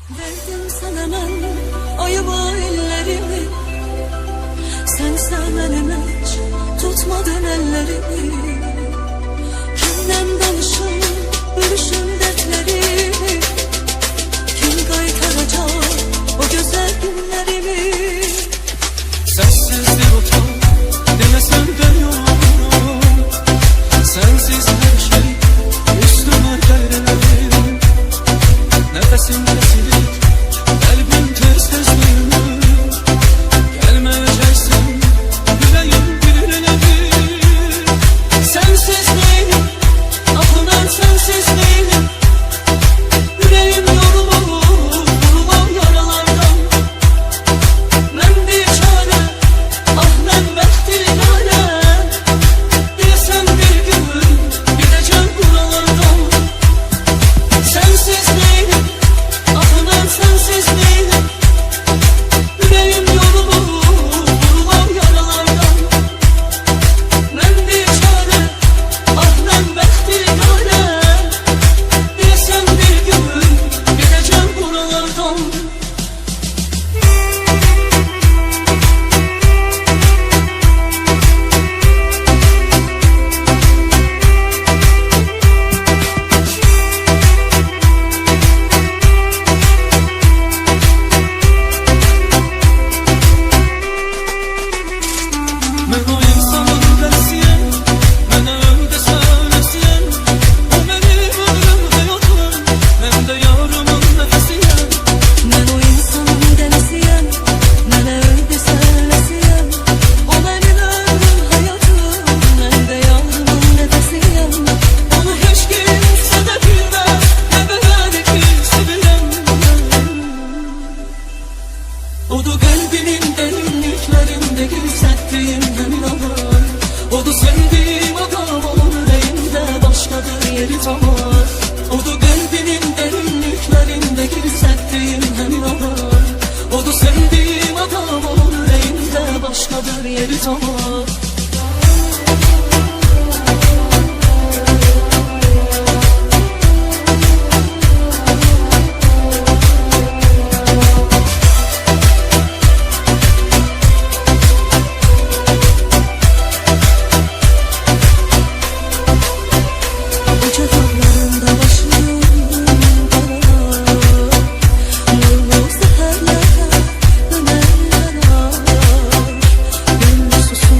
Verdim sana ben ayıba ellerimi, sen sevmenim hiç tutmadın ellerimi. Kimden danışım, bölüşüm dertlerimi, kim kaytaracak o güzel günlerimi? Sessizdir otan, demesen de yok. Sensiz her şey üstüme gelelim. Nefesim kesilir, kalbim ters ters dönür. Gelmeyeceksin, yüreğim birilenedir. Sensiz değilim, ah ben sensiz değilim. Yüreğim yorulur, yorulur yaralardan. Ben bir çare, ah ben bektirane. Bilsem bir gün gideceğim buralardan. Sensiz değilim, ah ben sensiz değilim. Yüreğim yorulur, yorulur yaralardan. Ben bir çare, ah ben bektirane. Bilsem bir gün gideceğim buralardan. Ben o insanın dersiyen, bana öyle söylesin. O benim ömrüm hayatım, ben de yarımın nefesiyen. Ben o insanın delisiyim, bana öyle söylesiyim. O benim ömrüm hayatım, ben de yavrumun nefesiyim. Onu hiç kimse de bilmez, ne belki sevilen. O da kalbinin derinliklerinde gizlettiğim emin olur. O da sevdiğim adam, onun yüreğinde başkadır yeri tamar. O da kalbinin derinliklerinde gizlettiğim emin olur. O da sevdiğim adam, onun yüreğinde başkadır yeri tamar. Koca dağlarında başım kara, nurlu seherlere döner yanar. Gönlü susuz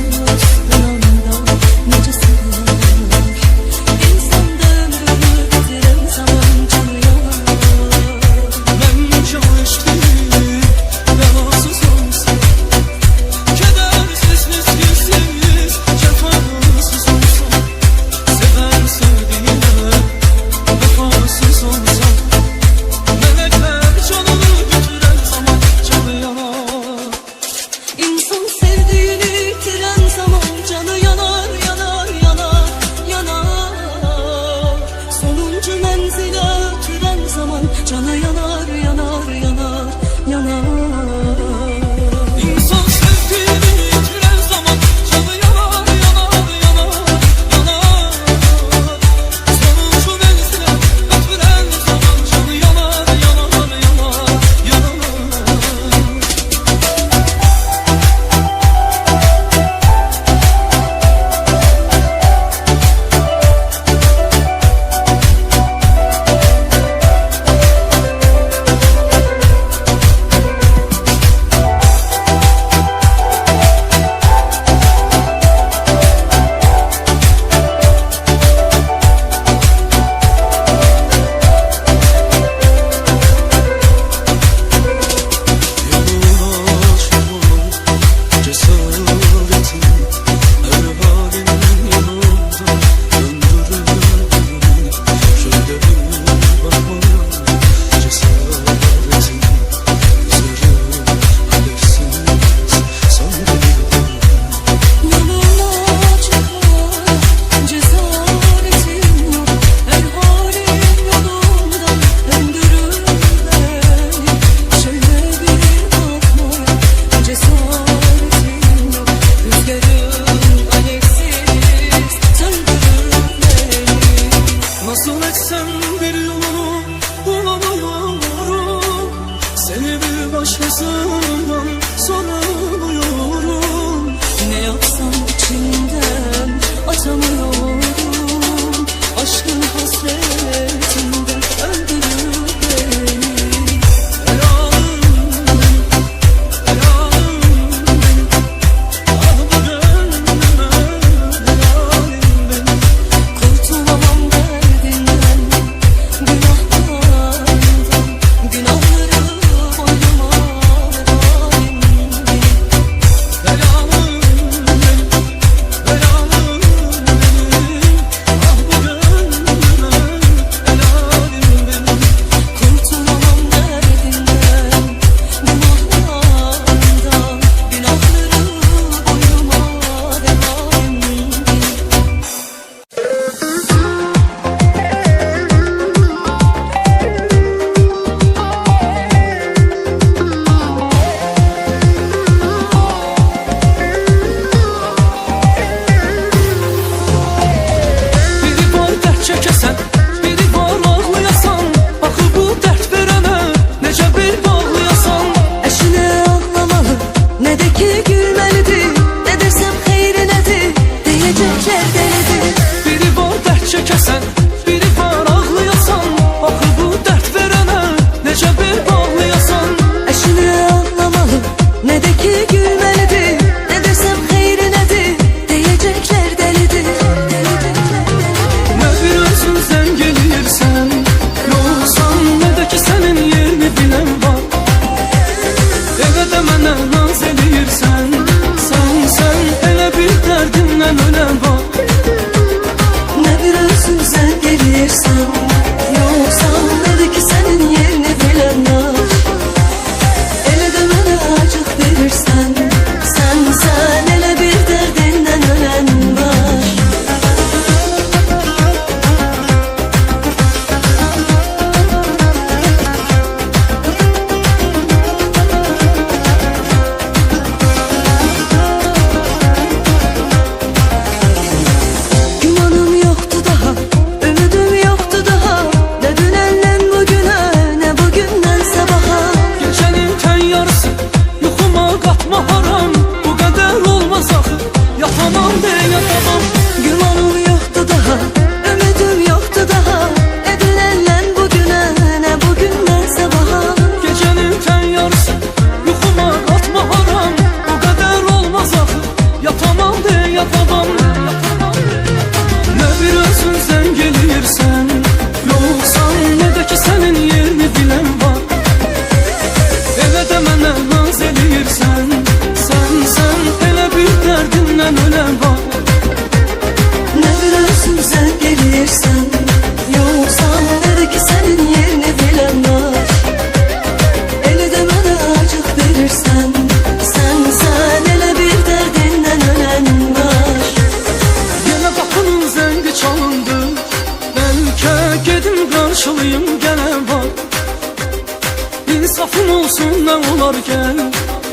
İnsafın olsun ne olar gel.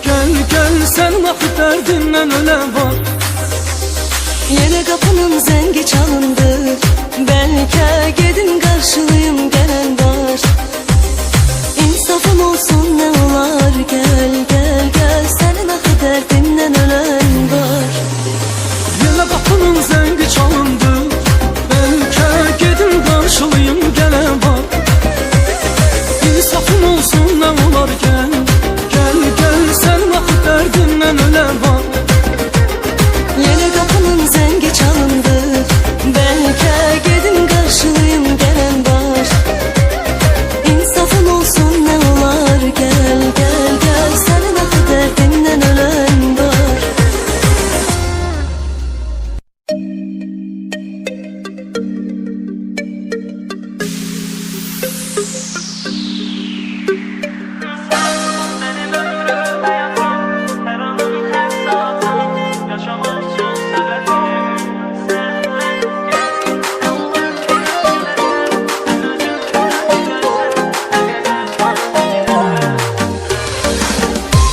Gel gel sen axı dərdindən ölen var. Yine kapının zengi çalındı. Belki gedin karşılayım gelen var. İnsafın olsun ne olar gel gel gel. Senin akı derdinden ölen var. Yenə qapının zəngi çalındı. Bəlkə gedin qarşılayım gələn var. İnsafın olsun nə olar gəl. Gəl gəl sənin axı dərdindən ölən var. Yine kapının zengi çalındı. Belki gedin karşılayım gelen var. İnsafın olsun ne olar gel gel gel. Senin akı derdinden ölen var.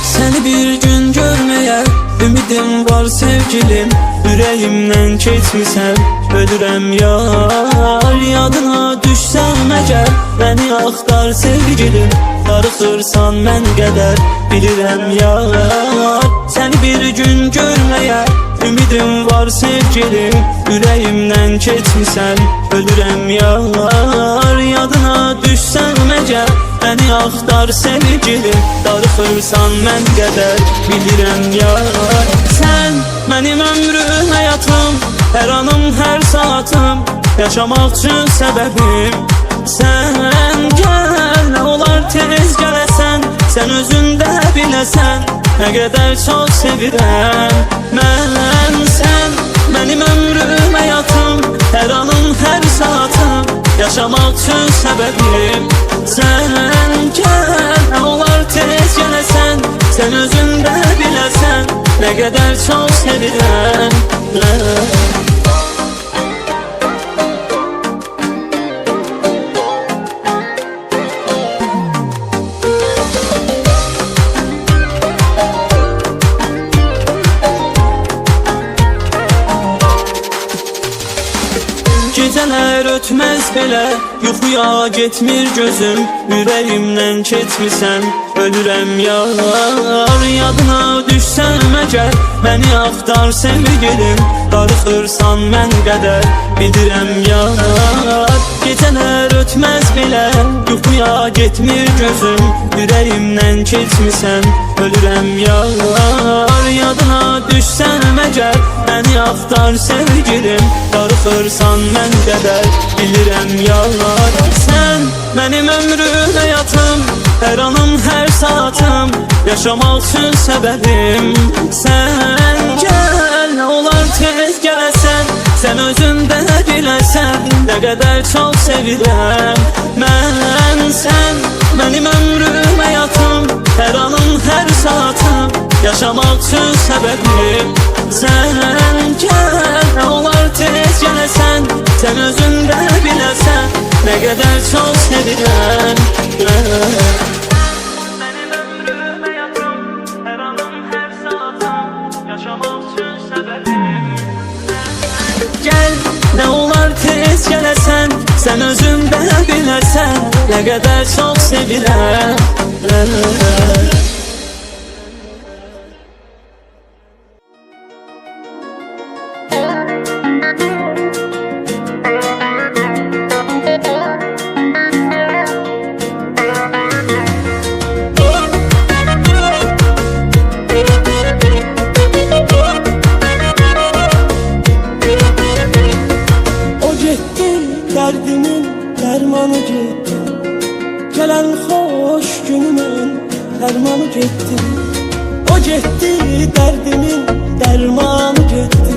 Seni bir gün görmeye ümidim var sevgilim. Yüreğimden keçmisən, ölürəm yar. Yadına düşsəm əgər, beni axtar sevgilim. Darıxırsan mən qədər, bilirəm yar. Seni bir gün görmeye ümidim var sevgilim. Yüreğimden keçmisən, ölürəm yar. Yadına düşsəm əgər, beni axtar sevgilim. Darıxırsan mən qədər, bilirəm yar. Sen benim ömrüm, həyatım, hər anım, hər saatım, yaşamaq üçün səbəbim. Sen gel, nə olar tez gələsən, sen özündə biləsən, nə qədər çox sevirəm mən. Sen benim ömrüm, həyatım, hər anım, hər saatım, yaşamaq üçün səbəbim. Sen gel, nə olar tez gələsən, sen özündə biləsən, nə qədər çox sevirəm mən. Gecələr ötməz belə, yuxuya getmir gözüm. Ürəyimdən keçmisən, ölürəm yar. Yadına düşsəm əgər, beni axtar sevgilim. Darıxırsan mən qədər, bilirəm yar. Gecələr ötməz belə, yuxuya getmir gözüm. Ürəyimdən keçmisən, ölürəm yar. Yadına düşsəm əgər, beni axtar sevgilim. Darıxırsan mən qədər, bilirəm yar. Sen benim ömrüm, həyatım, hər anım, hər saatım, yaşamaq üçün səbəbim. Sen gel, nə olar tez gələsən, sen özündə biləsən, nə qədər çox sevirəm mən. Sen benim ömrüm, həyatım, hər anım, hər saatım, yaşamaq üçün səbəbim. Sen gel, nə olar tez gələsən, sen özündə biləsən, nə qədər çox sevirəm mən. Benim ömrüm, həyatım, hər anım, hər saatım, yaşamaq üçün səbəbim. Gel, nə olar tez gələsən, sen özündə biləsən, nə qədər çox sevirəm mən. Derdimin dermanı gitti, gelen hoş günümün dermanı gitti. O gitti, derdimin dermanı gitti,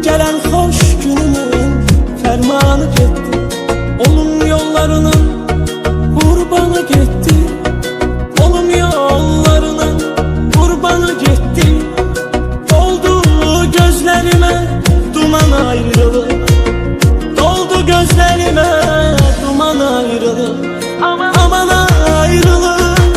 gelen hoş günümün fermanı gitti. Onun yollarının kurbanı gitti, onun yollarının kurbanı gitti. Doldu gözlerime duman ayrılık, gözlerime duman ayrılık, aman ayrılık.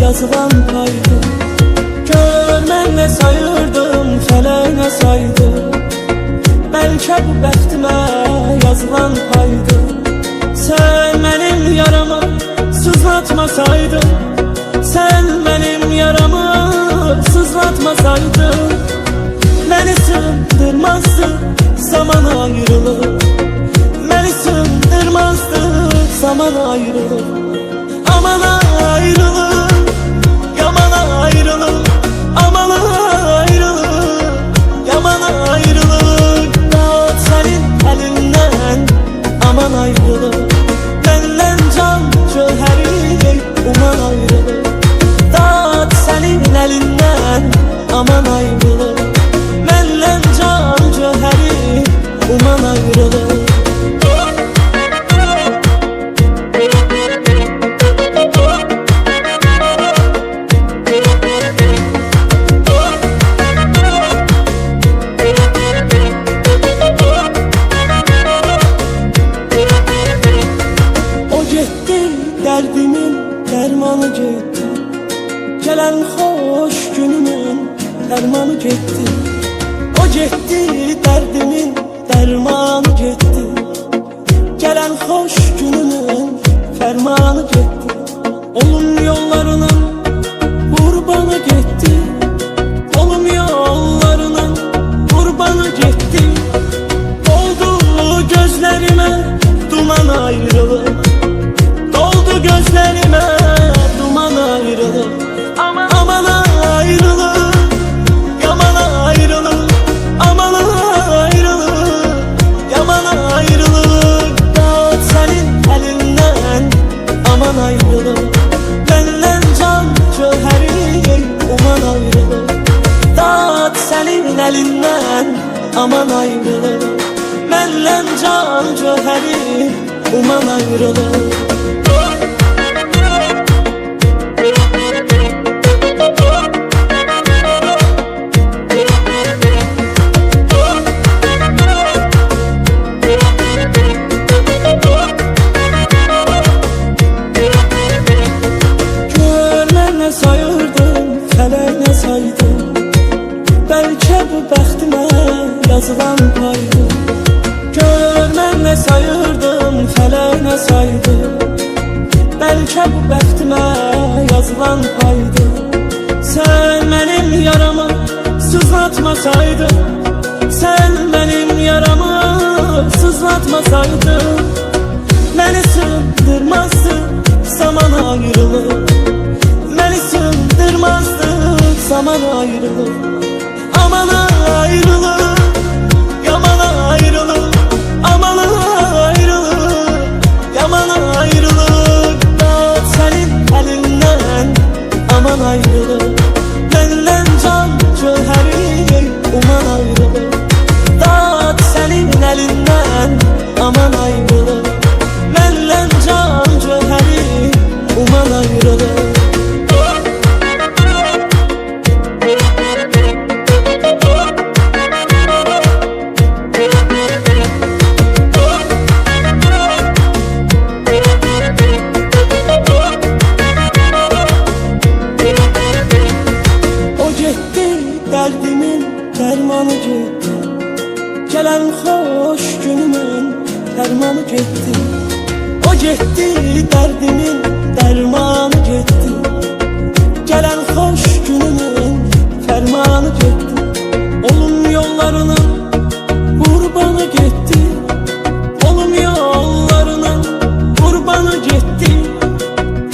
yazılan paydı. Gör mən nə sayırdım, fələk nə saydı. Bəlkə bu bəxtimə yazılan paydı. Sən mənim yaramı sızlatmasaydın, sən mənim yaramı sızlatmasaydın, məni sığdırmazdı zaman ayrılır. Məni sığdırmazdı zaman ayrılır. Aman ayrılır, yaman ayrılır. Aman ayrılır, yaman ayrılır. Dağıt senin elinden, aman ayrılır. Benden can cöheri, uman ayrılır. Dağıt senin elinden, aman ayrılır. Benden can cöheri, uman ayrılır. Derdimin dermanı gitti. Gelen hoş günümün dermanı gitti. O gitti, derdimin dermanı gitti. Gelen hoş günümün fermanı gitti. Olum yollarının kurbanı gitti. Olum yollarının kurbanı gitti. Oldu gözlerime duman ayrılık. Doldu gözlerime duman ayrılır. Aman ayrılır, yaman ayrılır. Aman ayrılır, yaman ayrılır. Dağıt senin elinden, aman ayrılır. Benden can cöheri, uman ayrılır. Dağıt senin elinden, aman ayrılır. Benden can cöheri, uman ayrılır. Bəlkə bu bəxtimə yazılan paydı. Gör mən nə sayırdım, fələk nə saydı. Bəlkə bu bəxtimə yazılan paydı. Sən mənim yaramı sızlatmasaydın, sən mənim yaramı sızlatmasaydın, məni sığdırmazdı zaman ayrılır. Məni sığdırmazdı zaman ayrılır. Aman ayrılır, yaman ayrılır. Aman ayrılır, yaman ayrılır. Dağıt senin elinden, aman ayrılır. Benden can cöheri, uman ayrılır. Dağıt senin elinden, aman ayrılır. Benden can cöheri, uman ayrılır. Derdimin dermanı gitti. Gelen hoş günümün dermanı gitti. O gitti, derdimin dermanı gitti. Gelen hoş günümün fermanı gitti. Olum yollarının kurbanı gitti. Olum yollarının kurbanı gitti.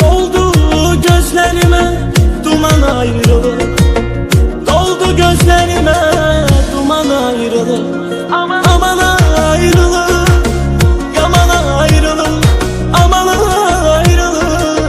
Doldu gözlerime duman ayrılır. Doldu gözlerime duman ayrılır. Aman ayrılır, yaman ayrılır. Aman ayrılır,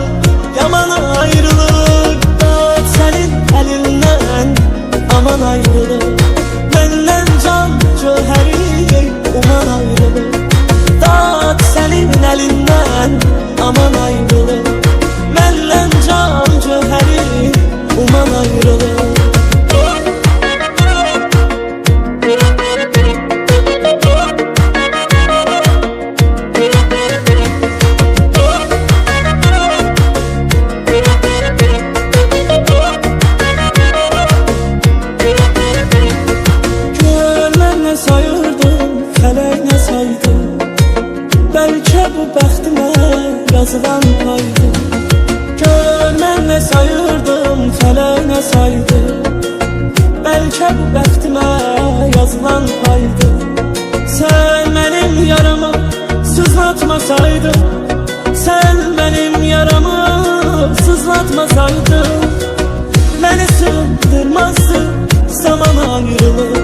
bəxtimə yazılan paydı. Gör mən nə sayırdım, fələ nə saydı. Bəlkə bu bəxtimə yazılan paydı. Sən mənim yaramı sızlatmasaydın, sən mənim yaramı sızlatmasaydın, məni sığdırmazdı zaman ayrılır.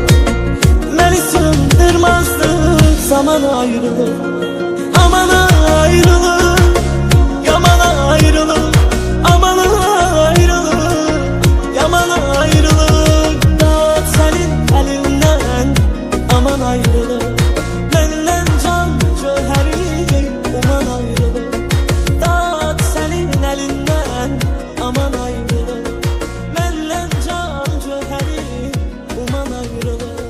Məni sığdırmazdı zaman ayrılır. Aman ayrılır, yaman ayrılır. Aman ayrılır, yaman ayrılır. Dağıt sənin əlindən, aman ayrılır. Məndən can cöhəri uman ayrılır. Dağıt sənin əlindən, aman ayrılır. Məndən can cöhəri uman ayrılır.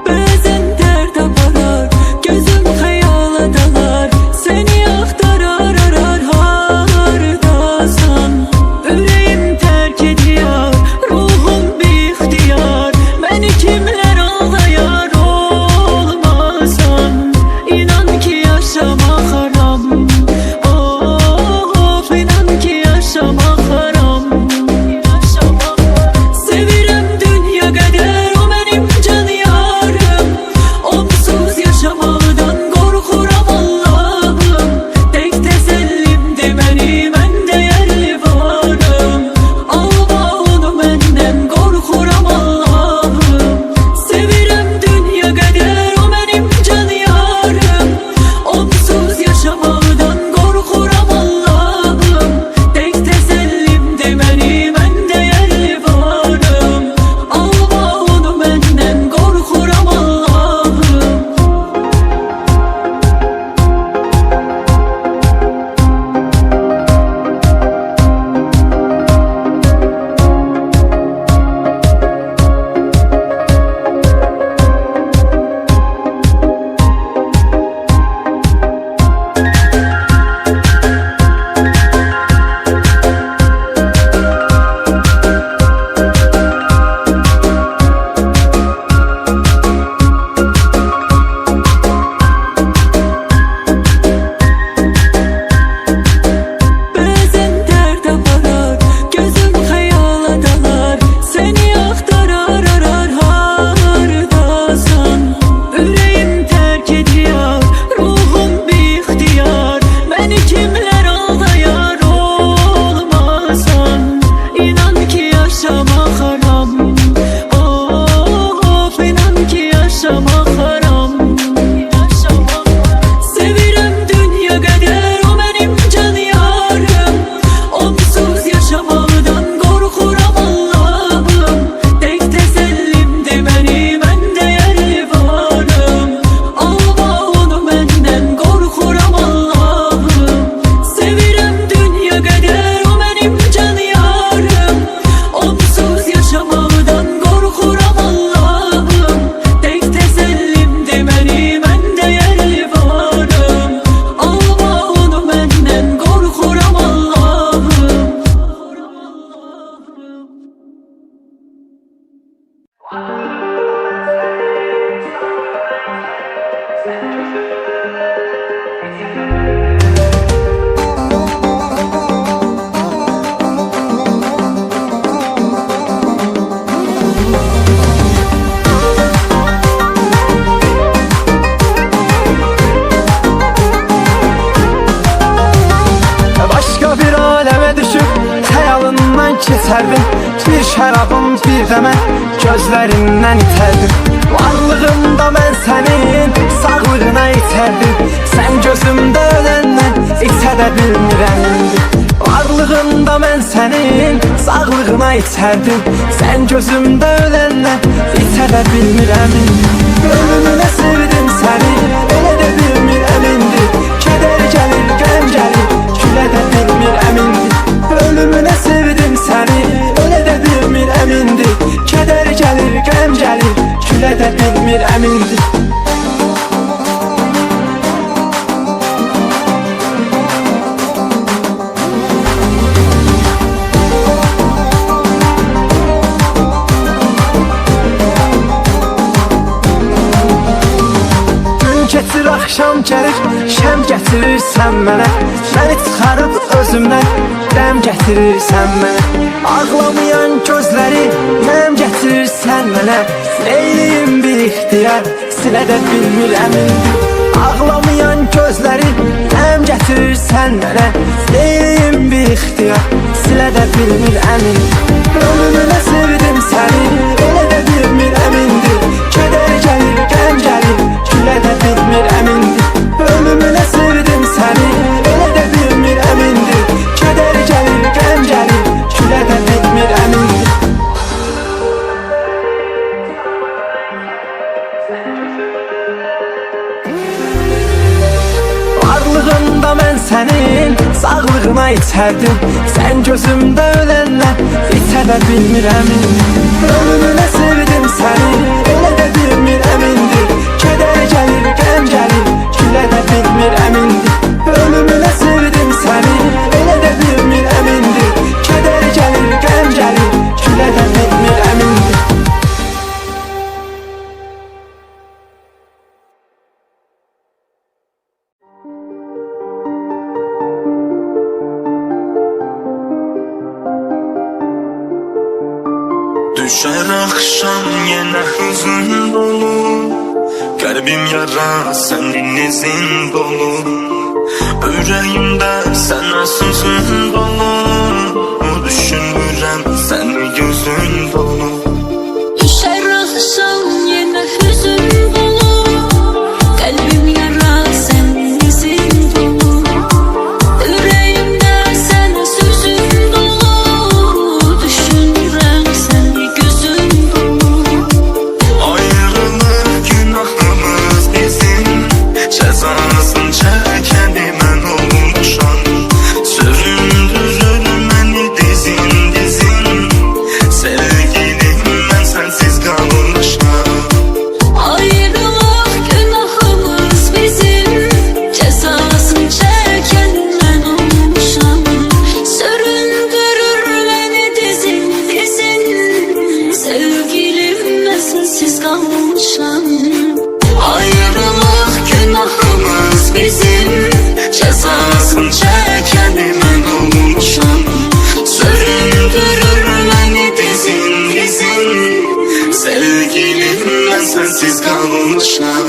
Bazen dert aparar, gözüm hayala dalar. Seni aktarar arar hardasan. Yüreğim terk ediyor, ruhum bir ihtiyar. Beni kimler ağlayar olmasan. İnan ki yaşamak haram. Of inan ki yaşamak haram. Sevirəm dünya qədər o mənim can yarım. Onsuz yaşamaqdan qorxuram Allahım. Tek təsəllimdir mənim ən dəyərli varım. Alma onu məndən qorxuram Allahım. Sevirəm dünya qədər o mənim can yarım. Onsuz yaşamaqdan qorxuram Allahım. Tek təsəllimdir mənim ən dəyərli varım. Alma onu məndən qorxuram Allahım. Bazen dert aparar, gözüm hayala dalar. Seni aktarar arar hardasan. Yüreğim terk ediyor, ruhum bir ihtiyar. Beni kimler ağlayar olmasan. İnan ki yaşamak haram. Of inan ki yaşamak haram. Sevirəm dünya qədər o mənim can yarım. Onsuz yaşamaqdan qorxuram Allahım. Tek təsəllimdir mənim ən dəyərli varım. Alma onu məndən qorxuram Allahım. Sevirəm dünya qədər o mənim can yarım. Onsuz yaşamaqdan qorxuram Allahım. Tek təsəllimdir mənim ən dəyərli varım. Alma onu məndən qorxuram Allahım. Başka bir aleme düşüp hayalından keçərdim. Bir şərabım bir də mən gözlərindən itərdim. Varlığımda mən sənin sağlığına itərdim. Sən gözümdə öləndən itə də bilmirəm. Varlığımda mən sənin sağlığına itərdim. Sən gözümdə öləndən itə də bilmirəm. Ölümünə sevdim səni, elə də bilmirəm indi. Kədər gəlir, qəm gəlir, gülə də Şəm gəlir, şəm gətirirsən mənə, məni çıxarıb özümdən dəm gətirirsən mənə. Ağlamayan gözləri nəm gətirirsən mənə, neyliyim bir ixtiyar, silə də bilmirəm indi. Ağlamayan gözləri nəm gətirirsən mənə, neyliyim bir ixtiyar, silə də bilmirəm indi. Ölümünə sevdim səni, elə də bilmirəm indi. Kədər gəlir, qəm gəlir, gülə də bilmirəm indi. Ölümünə sevdim səni, elə də bilmirəm indi. Kədər gəlir, qəm gəlir, gülə də bilmirəm indi. Varlığında mən sənin sağlığına içərdim, sən gözümdə öləndən içə də bilmirəm indi. Ölümünə sevdim səni, elə də bilmirəm indi. Kədər gəlir, qəm gəlir, gülə də bilmirəm indi. Ölümünə sevdim səni, elə də bilmirəm indi. Kədər gəlir, qəm gəlir, gülə də bilmirəm indi. Düşer akşam yine hüzün dolu, kalbim yara senin izin dolu. Yüreğimde sana sözün dolu, düşünürüm seni gözün dolu. Düşer akşam yine hüzün dolu, kalbim yara senin izin dolu. Yüreğimde sana sözün dolu, düşünürüm seni gözün dolu. Ayrılık günahımız bizim, cezasını çekeni ben olmuşam. Süründürür beni dizin dizin, sevgilim ben sensiz kalmışam. Ayrılık günahımız bizim, cezasını çeken ben olmuşam. Süründürür beni dizin dizin, sevgilim ben sensiz kalmışam. Ayrılık günahımız bizim, cezasını çekeni ben olmuşam. Süründürür beni dizin dizin, sevgilim ben sensiz kalmışam.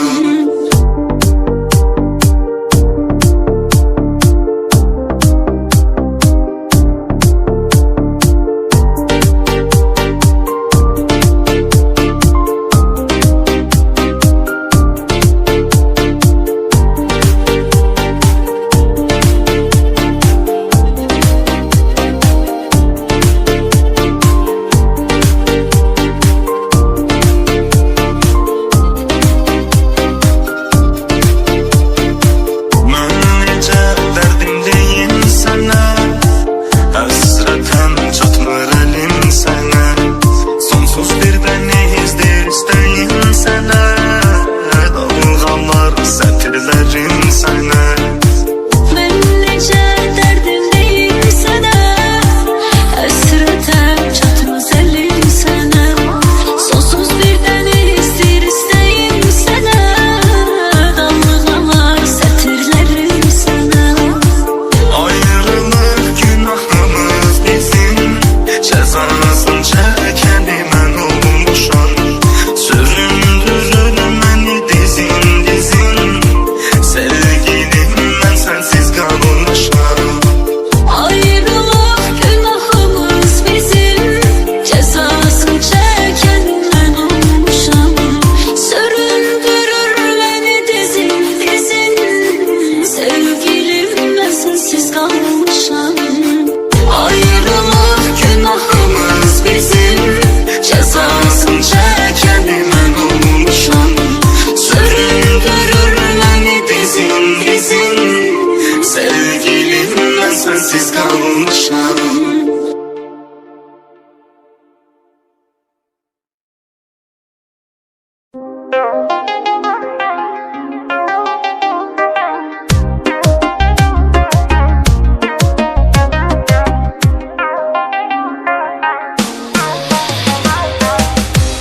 sensiz kalmışam.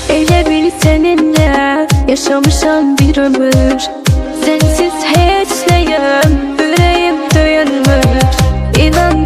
Elə bil seninle yaşamışam bir ömür. Sensiz hiç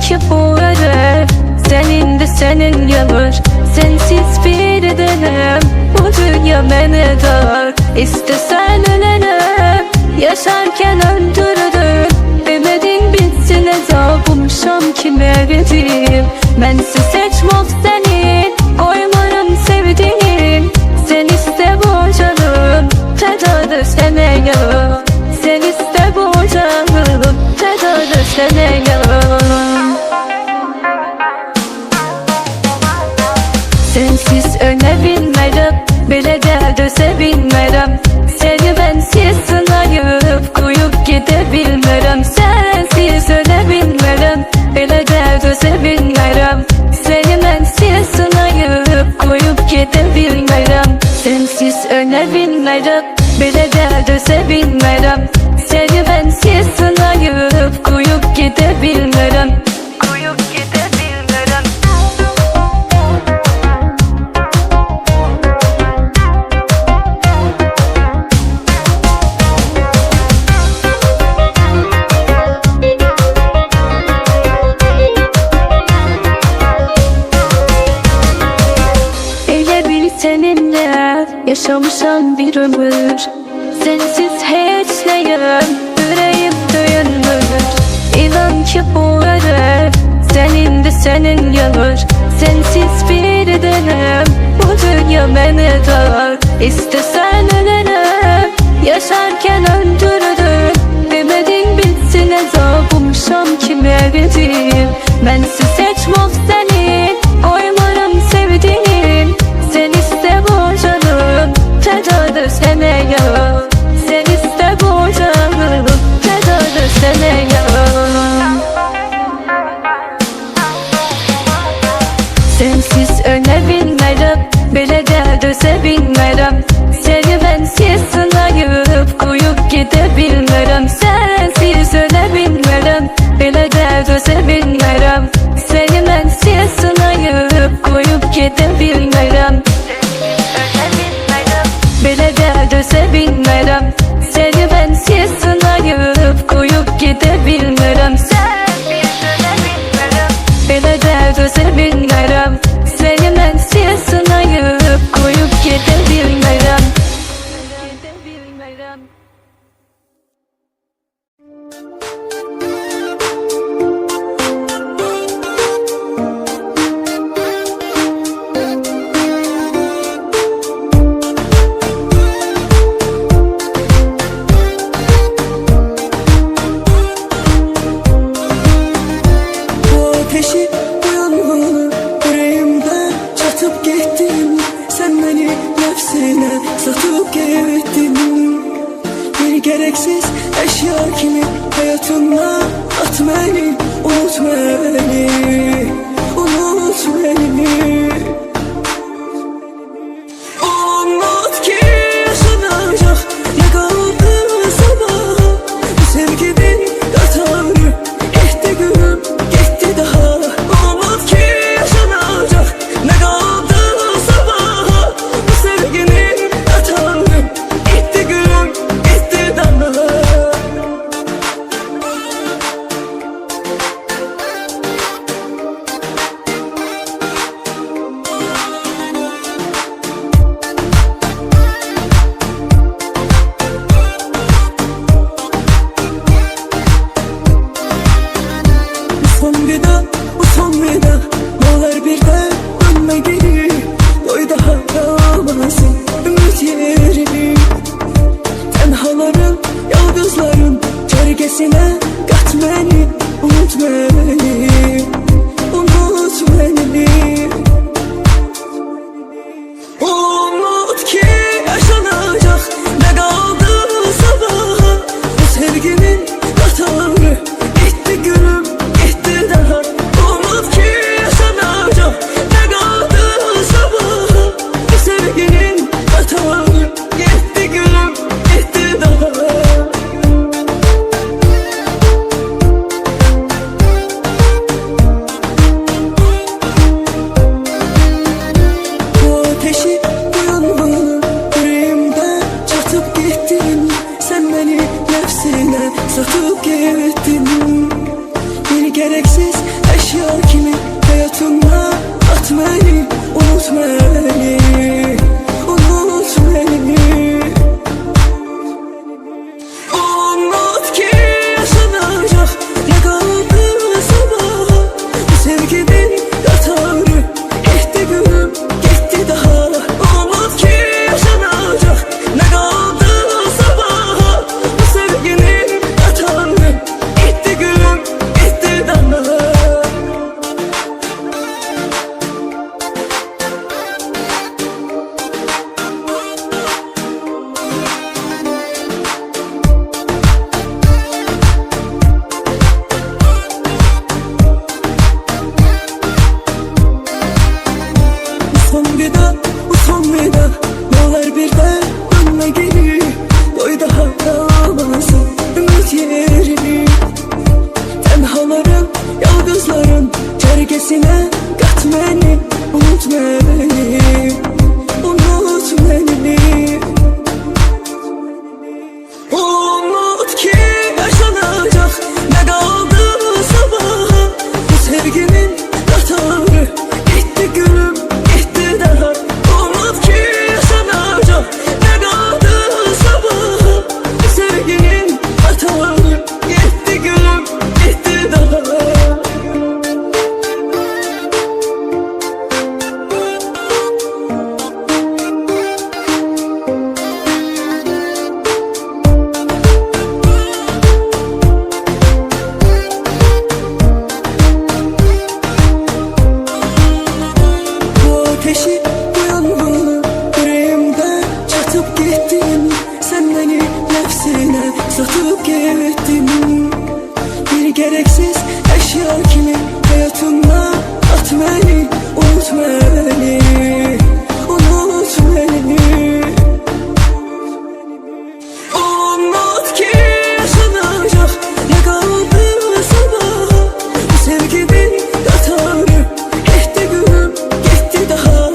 ki bu ev senin de senin yanır. Sensiz bir denem bu dünya beni dar. İstesen ölenem yaşarken öldürdün. Demedin bitsin azabımşam kime verdim. Bensiz seçmok senin koymarım sevdiğin. Sen iste bu canım fedadır sana yanım. Sen iste bu canım fedadır sana yanım. Sensiz ölebilmem, bile derde sevinmem. Seni bensiz sınayıp koyup gidebilmem. Sensiz ölebilmem, bile derde sevinmem. Seni bensiz sınayıp koyup gidebilmem. Sensiz ölebilmem, bile derde sevinmem. Seni bensiz sınayıp koyup gidebilmem. Koyup gidebilmem. Seninle yaşamışam bir ömür. Sensiz hiç neyim, yüreğim dönmür. İnan ki bu ev senin de senin yanır. Sensiz bir denem bu dünya beni dar. İstesen ölenem yaşarken öldürdün. Demedin bitsin azabımşam kime verdim. Bensiz seçmok senin koymarım sevdiğin. Sen iste bu canım fedadır sana yanım. Sen iste bu canım fedadır sana yanım. Sensiz ölebilmem, bile derde sevinmem. Seni bensiz sınayıp koyup gidebilmem. Sensiz ölebilmem, bile derde sevinmem. Seni bensiz sınayıp koyup gidebilmem. Bile derde sevinmem. Seni bensiz sınayıp koyup gidebilmem. Sensiz ölebilmem, bile derde sevinmem. Seni bensiz sınayıp koyup gidebilmem. Bu ateşi uyanmalı yüreğimden çatıp gittin. Sen beni nefsine satıp gittin. Bir gereksiz eşya kimi hayatımda at beni. Unut beni, unut beni. Unut ki yaşanacak ne kaldı sabaha. Bu sevginin yatarı gitti gülüm gitti daha. Unut ki yaşanacak ne kaldı sabaha. Bu sevginin yatarı gitti gülüm gitti daha. Bu son veda ne olur bir de dönme geri. Doy daha kalmasın ümit yerini. Tenhaların, yalnızların çergesine kat beni. Unut beni, unut beni. Unut ki yaşanacak ne kaldı sabaha. Bu sevginin yatarı gitti gülüm gitti daha. Unut ki yaşanacak ne kaldı sabaha. Bu sevginin yatarı gitti gülüm gitti daha. Çerkesine kat beni, unut beni, unut beni. Umut ki yaşanacak, ne kaldı sabaha? Bu sevginin ratarı gitti gülüm, gitti daha. Umut ki yaşanacak, ne kaldı sabaha? Bu sevginin ratarı gitti gülüm, gitti daha. Ateşi bu yangını yüreğimde çatıp gittin. Sen beni nefsine satıp gittin. Bir gereksiz eşya kimi hayatımda at beni, unut beni, unut beni. Umut ki yaşanacak, ne kaldı sabaha? Bu sevginin ratarı gitti gülüm, gitti daha.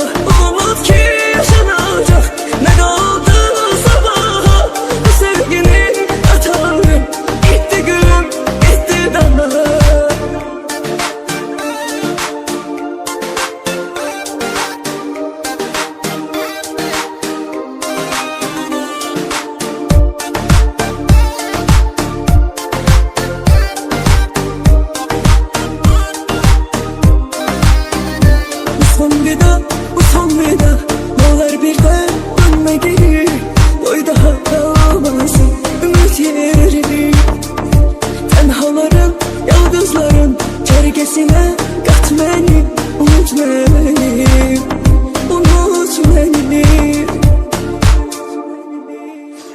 Umut ki yaşanacak, ne kaldı sabaha? Bu sevginin ratarı gitti gülüm, gitti daha. Bu son veda, bu son veda. Ne olur bir de dönme geri. Koy daha kalmasın ümit yerini. Tenhaların, yıldızların çerkesine kat beni, unut beni, unut beni.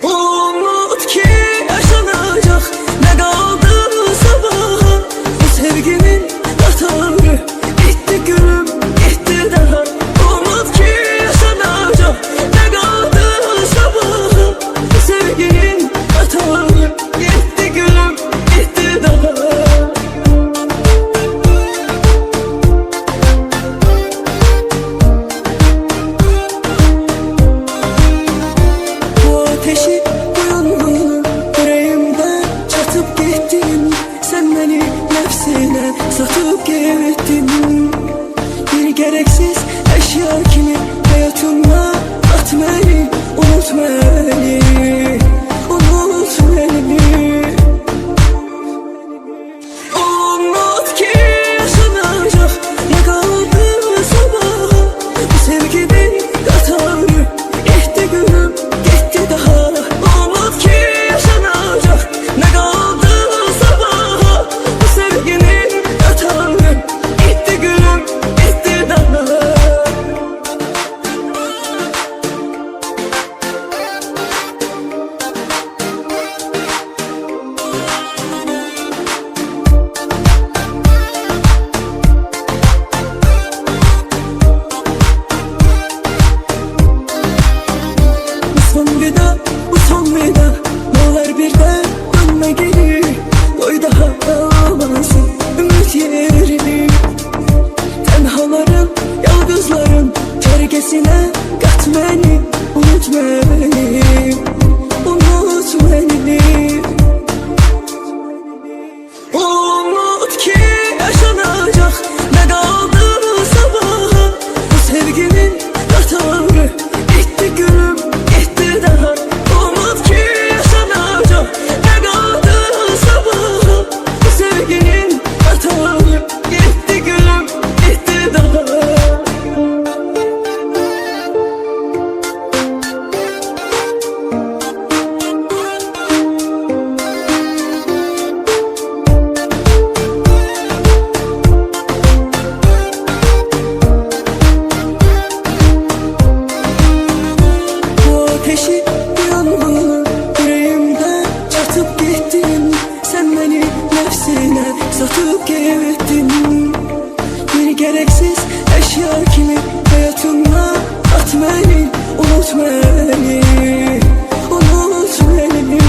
Umut ki yaşanacak, ne kaldı sabaha? Bu sevginin ratarı gitti gülüm, gitti daha. Umut ki yaşanacak, ne kaldı sabaha? Bu sevginin ratarı gitti gülüm, gitti daha. Bu ateşi bu yangını yüreğimde çatıp gittin. Sen beni nefsine satıp gittin. Bir gereksiz eşya kimi hayatımda at beni, unut beni, unut beni. Umut ki yaşanacak, ne kaldı sabaha? Bu sevginin ratarı gitti gülüm, gitti daha. Umut ki yaşanacak, ne kaldı sabaha? Bu sevginin ratarı gitti gülüm, gitti daha. Bu son veda, bu son veda. Ne olur bir de dönme geri. Koy daha kalmasın ümit yerini. Tenhaların, yıldızların çerkesine kat beni, unut beni, unut beni. Umut ki yaşanacak, ne kaldı sabaha? Bu sevginin ratarı gitti gülüm, gitti daha. Umut ki yaşanacak, ne kaldı sabaha? Bu sevginin ratarı gitti gülüm, gitti daha. Bu ateşi bu yangını yüreğimde çatıp gittin. Sen beni nefsine satıp gittin. Bir gereksiz eşya kimi hayatımda at beni, unut beni, unut beni.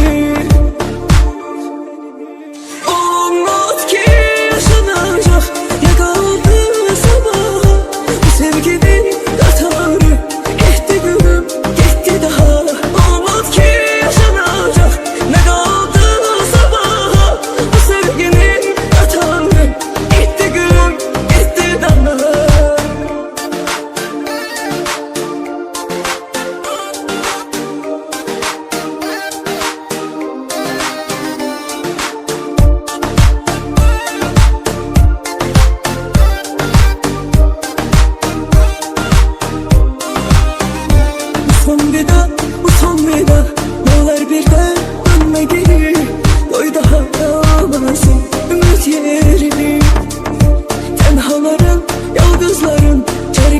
Umut ki yaşanacak, ne kaldı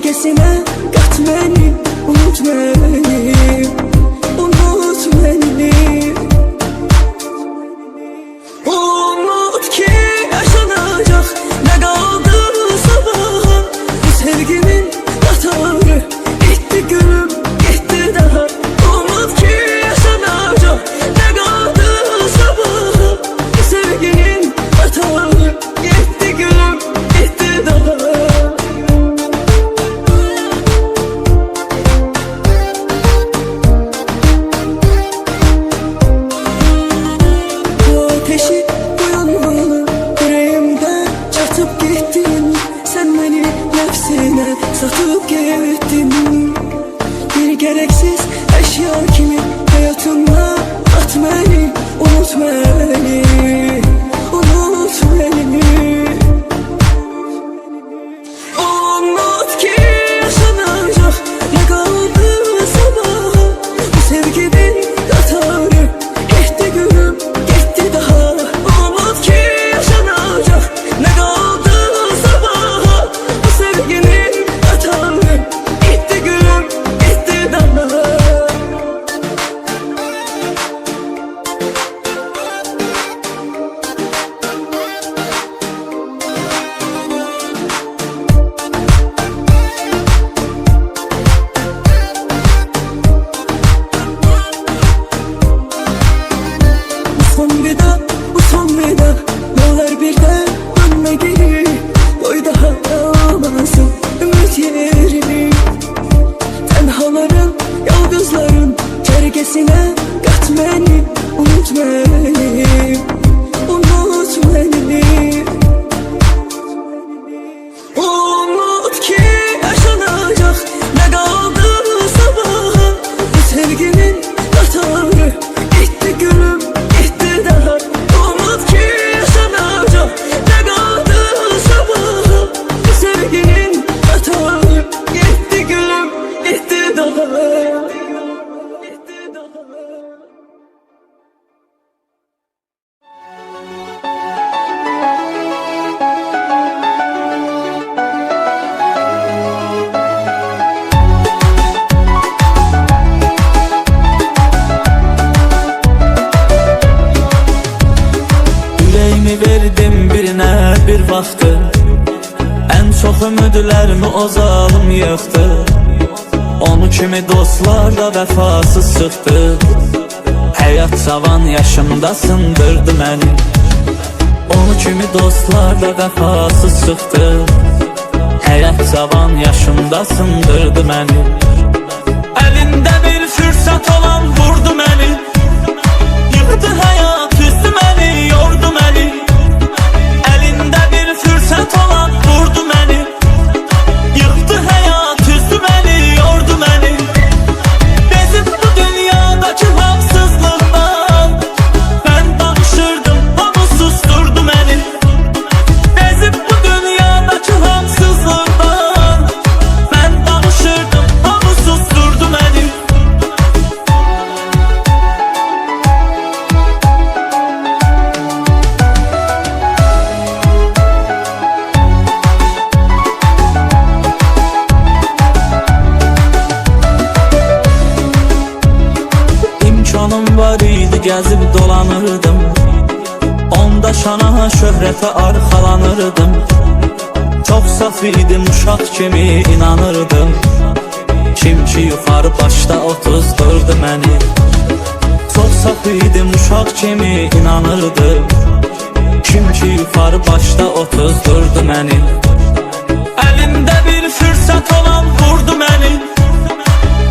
cərgəsinə qat məni, unut məni, unut məni. Unut ki yaşanacaq nə qaldı sabaha, bu sevgimin qatarı getdi gülüm, getdi daha. Unut ki yaşanacaq nə qaldı sabaha, bu sevginin qatarı getdi gülüm, getdi daha. Bu ateşi, bu yanmalı yüreğimdə çatıp gittin. Sen beni nefsine satıp gittin. Bir gereksiz eşya kimi hayatımda at beni, unut beni, unut beni. Unut ki yaşanacak ne kaldı sabaha, bu sevginin qatarı getdi gülüm, getdi daha. Unut ki yaşanacak ne kaldı sabaha, bu sevginin qatarı getdi gülüm, getdi daha. Bu son veda, ne olur bir de dönme geri. Koy daha almasın ümit yerini. Tenhaların, yalgızların çergesine kat beni, unut beni, unut beni. Unut ki yaşanacak ne kaldı sabaha, bu sevginin qatarı getdi gülüm, getdi daha. Unut ki yaşanacak ne kaldı sabaha, bu sevginin qatarı getdi gülüm, getdi daha. Ürəyimi verdim birinə bir vaxtı, ən çox ümidlərimi o zalım yıxdı. Onu kimi dostlar da vəfasız çıxdı. Həyat cavan yaşımda sındırdı məni. Onu kimi dostlar da vəfasız çıxdı. Həyat cavan yaşımda sındırdı məni. Əlində bir fürsət olan vurdu məni. Yıxdı həyat üstü məni, yordu məni. Əlində bir fürsət olan vurdu məni. Yıxdı həyat üstü məni, yordu məni. Bezib bu dünyadakı haqsızlıqdan mən danışırdım, onu susturdu məni. Bezib bu dünyadakı haqsızlıqdan mən danışırdım, onu susturdu məni. İmkanım var idi, gəzib dolanırdım. Onda şana, şöhrətə arxalanırdım. Çox saf idim, uşaq kimi inanırdım. Kim ki yuxarı başda otuzdurdu məni. Çox saf idim, uşaq kimi inanırdım. Kim ki yuxarı başda otuzdurdu məni. Əlində bir fürsət olan vurdu məni.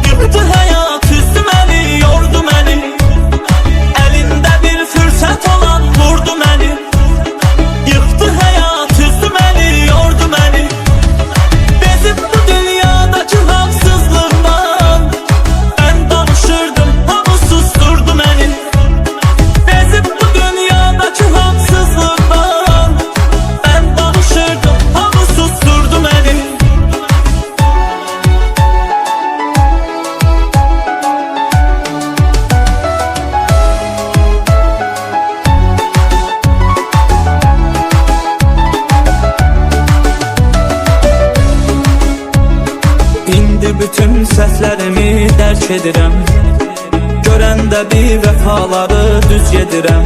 Yıxdı həyat üstü məni, yordu məni. Əlində bir fürsət olan vurdu məni. Yıxdı həyat üstü məni, yordu məni. Bezib bu dünyadakı haqsızlıqdan mən danışırdım, onu susturdu məni. Bezib bu dünyadakı haqsızlıqdan mən danışırdım, onu səhvlərimi dərk edirəm. Görəndə bir vəfaları düz gedirəm.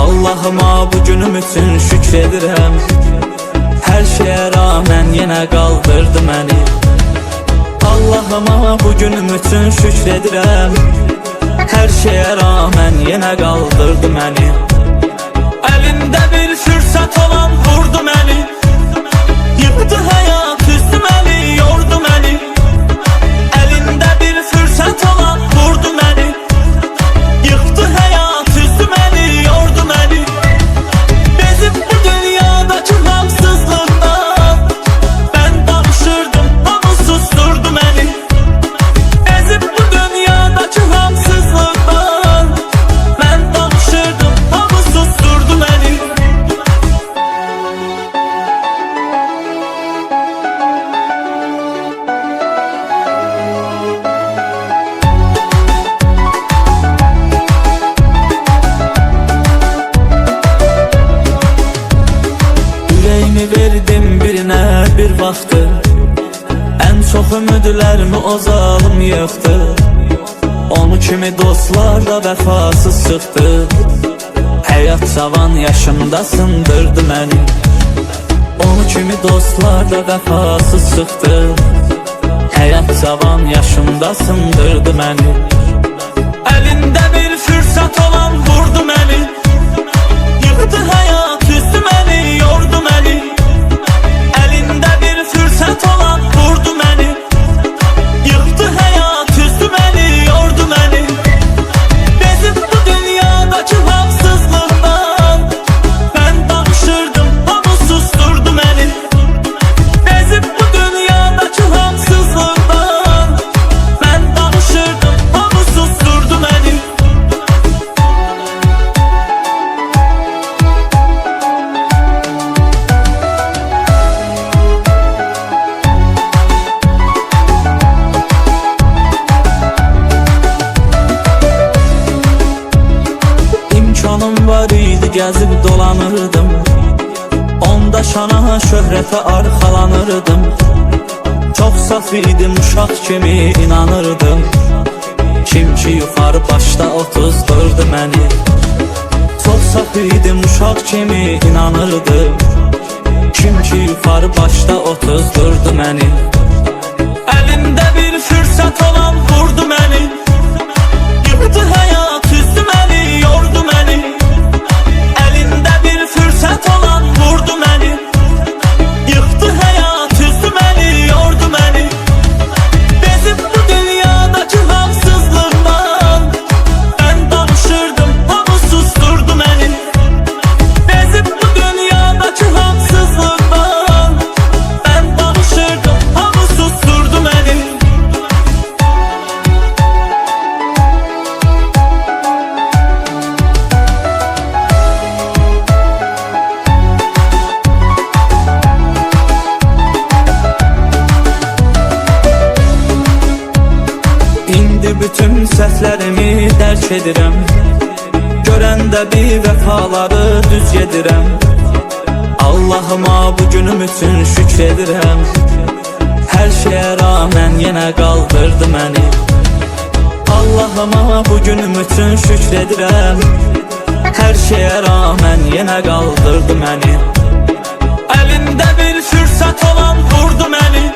Allahıma bu günüm üçün şükr edirəm. Hər şeyə rağmen yenə qaldırdı məni. Allahıma bu günüm üçün şükr edirəm. Hər şeyə rağmen yenə qaldırdı məni. Əlində bir fürsət olan vurdu məni. Yıxdı həyat üstü məni, yordu məni. Əlində bir fürsət olan vurdu məni. Yıxdı həyat üstü məni, yordu məni. Bezib bu dünyadakı haqsızlıqdan mən danışırdım, hamı susturdu məni. Bezib bu dünyadakı haqsızlıqdan mən danışırdım, hamı susturdu məni. Ürəyimi verdim birinə bir vaxtı. Ən çox ümidlərimi o zalım yıxdı. Onu kimi dostlar da vəfasız çıxdı. Həyat cavan yaşımda sındırdı məni. Onu kimi dostlar da vəfasız çıxdı. Həyat cavan yaşımda sındırdı məni. Əlində bir fürsət olan vurdu məni. Yıxdı həyat üstü məni, yordu məni. Əlində bir fürsət olan vurdu məni. Yıxdı həyat üstü məni, yordu məni. Bezib bu dünyadakı haqsızlıqdan mən danışırdım, hamı susturdu məni. Bezib bu dünyadakı haqsızlıqdan mən danışırdım, hamı susturdu məni. İmkanım var idi, gəzib dolanırdım. Onda şana, şöhrətə arxalanırdım. Çox saf idim, uşaq kimi inanırdım. Kim ki yuxarı başda otuzdurdu məni. Çox saf idim, uşaq kimi inanırdım. Kim ki yuxarı başda otuzdurdu məni. Əlində bir fürsət olan vurdu məni. Yıxdı həyat üstü məni, yordu məni. Əlində bir fürsət olan vurdu məni. Yıxdı həyat üstü məni, yordu məni. Bezib bu dünyadakı haqsızlıqdan mən danışırdım, hamı susturdu məni. Bezib bu dünyadakı haqsızlıqdan mən danışırdım, hamı susturdu məni. İndi bütün səhvlərimi dərk edirəm. Görəndə bir vəfaları düz gedirəm. Allahıma bu günüm üçün şükr edirəm. Hər şeyə rağmen yenə qaldırdı məni. Allahıma bu günüm üçün şükr edirəm. Hər şeyə rağmen yenə qaldırdı məni. Əlində bir fürsət olan vurdu məni.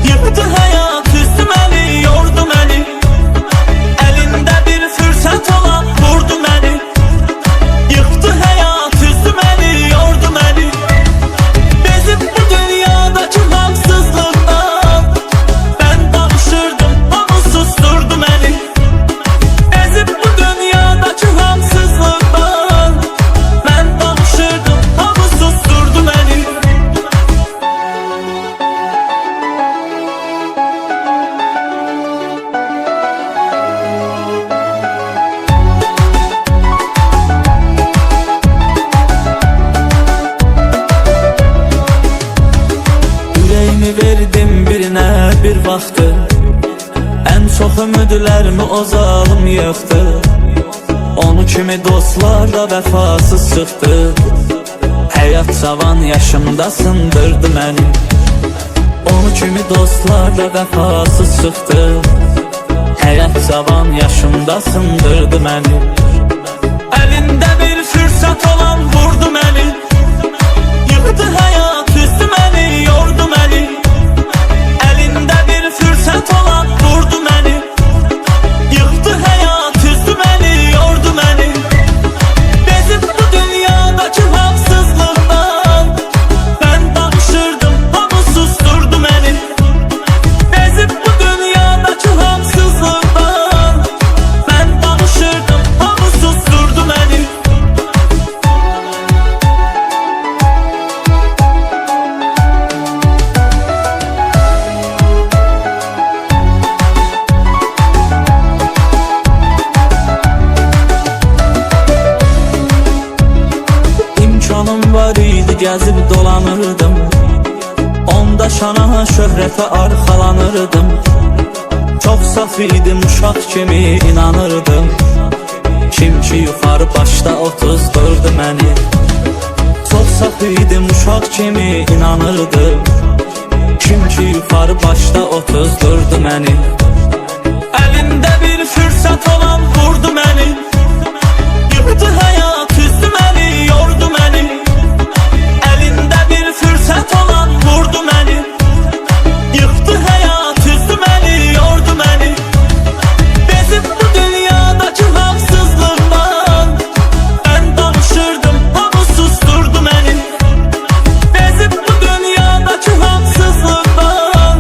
Yıxdı həyat üstü məni, yordu məni. Əlində bir fürsət olan vurdu məni. Yıxdı həyat üstü məni, yordu məni. Bezib bu dünyadakı haqsızlıqdan mən danışırdım, hamı susturdu məni. Bezib bu dünyadakı haqsızlıqdan mən danışırdım, hamı susturdu məni. Ürəyimi verdim birinə bir vaxtı. Ən çox ümidlərimi o zalım yıxdı. Onu kimi dostlar da vəfasız çıxdı. Həyat cavan yaşımda sındırdı məni. Onu kimi dostlar da vəfasız çıxdı. Həyat cavan yaşımda sındırdı məni. Əlində bir fürsət olan vurdu məni. Yıxdı həyat üzdü məni, yordu məni. Əlində bir fürsət olan vurdu məni. Yıxdı həyat üzdü məni, yordu məni. Bezib bu dünyadakı haqsızlıqdan mən danışırdım, hamı susturdu məni. Bezib bu dünyadakı haqsızlıqdan mən danışırdım, hamı susturdu məni. İmkanım var idi, gəzib dolanırdım. Onda şana, şöhrətə arxalanırdım. Çox saf idim, uşaq kimi inanırdım. Kim ki yuxarı başda otuzdurdu məni. Çox saf idim, uşaq kimi inanırdım. Kim ki yuxarı başda otuzdurdu məni. Əlində bir fürsət olan vurdu məni. Yıxdı həyat üzdü məni, yordu məni. Əlində bir fürsət olan vurdu məni. Yıxdı həyat üzdü məni, yordu məni. Bezib bu dünyadakı haqsızlıqdan mən danışırdım, hamı susturdu məni. Bezib bu dünyadakı haqsızlıqdan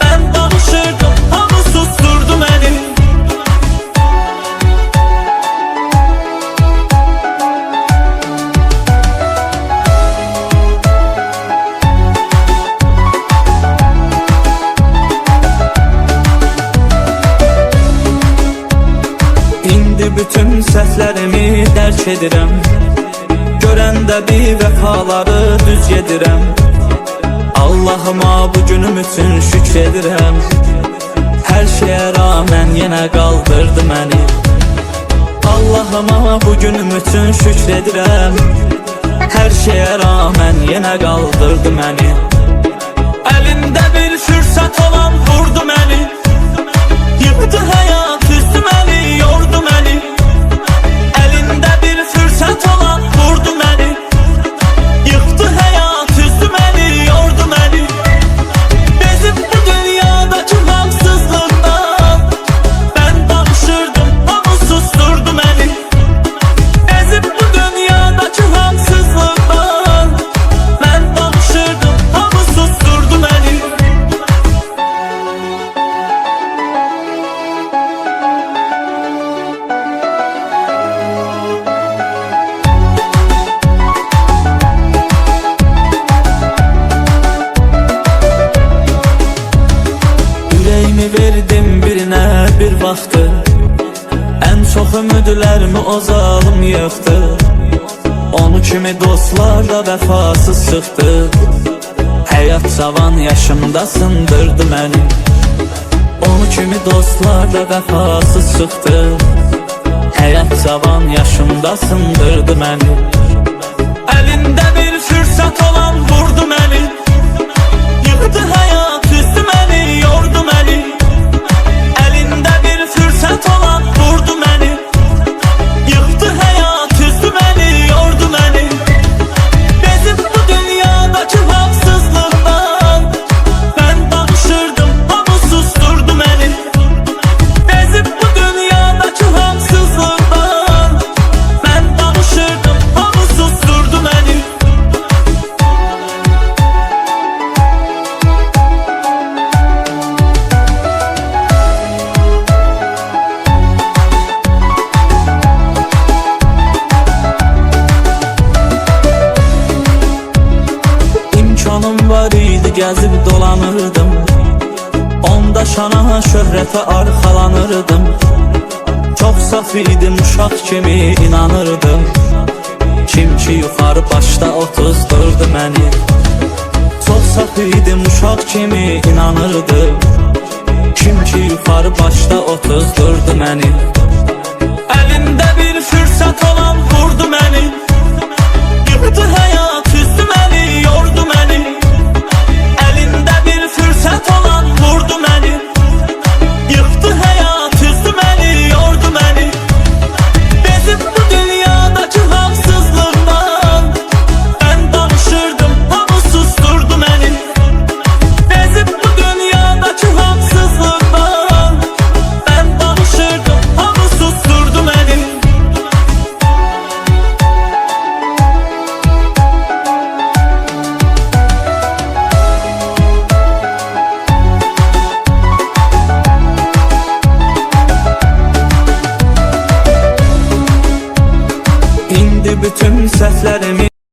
mən danışırdım, hamı susturdu məni. İndi bütün səhvlərimi dərk edirəm. Görəndə bir vəfaları düz gedirəm. Allahıma bu günüm üçün şükr edirəm. Hər şeyə rağmen yenə qaldırdı məni. Allahıma bu günüm üçün şükr edirəm. Hər şeyə rağmen yenə qaldırdı məni. Əlində bir fürsət olan vurdu məni. Yıxdı həyat üzdü məni, yordu məni. Əlində bir fürsət olan vurdu məni. Yıxdı həyat üzdü məni, yordu məni. Bezib bu dünyadakı haqsızlıqdan mən danışırdım, hamı susturdu məni. Bezib bu dünyadakı haqsızlıqdan mən danışırdım, hamı susturdu məni. Ürəyimi verdim birinə bir vaxtı. Ən çox ümidlərimi o zalım yıxdı. Onu kimi dostlar da vəfasız çıxdı. Həyat cavan yaşımda sındırdı məni. Onu kimi dostlar da vəfasız çıxdı. Həyat cavan yaşımda sındırdı məni. Əlində bir fürsət olan vurdu məni. Yıxdı həyat üzdü məni, yordu məni. Əlində bir fürsət olan vurdu məni. Yıxdı həyat üzdü məni, yordu məni. Bezib bu dünyadakı haqsızlıqdan mən danışırdım, hamı susturdu məni. Bezib bu dünyadakı haqsızlıqdan mən danışırdım, hamı susturdu məni. İmkanım var idi, gəzib dolanırdım. Onda şana, şöhrətə arxalanırdım. Çox saf idim, uşaq kimi inanırdım. Kim ki yuxarı başda otuzdurdu məni. Çox saf idim, uşaq kimi inanırdım. Kim ki yuxarı başda otuzdurdu məni. Əlində bir fürsət olan vurdu məni. Yıxdı həyat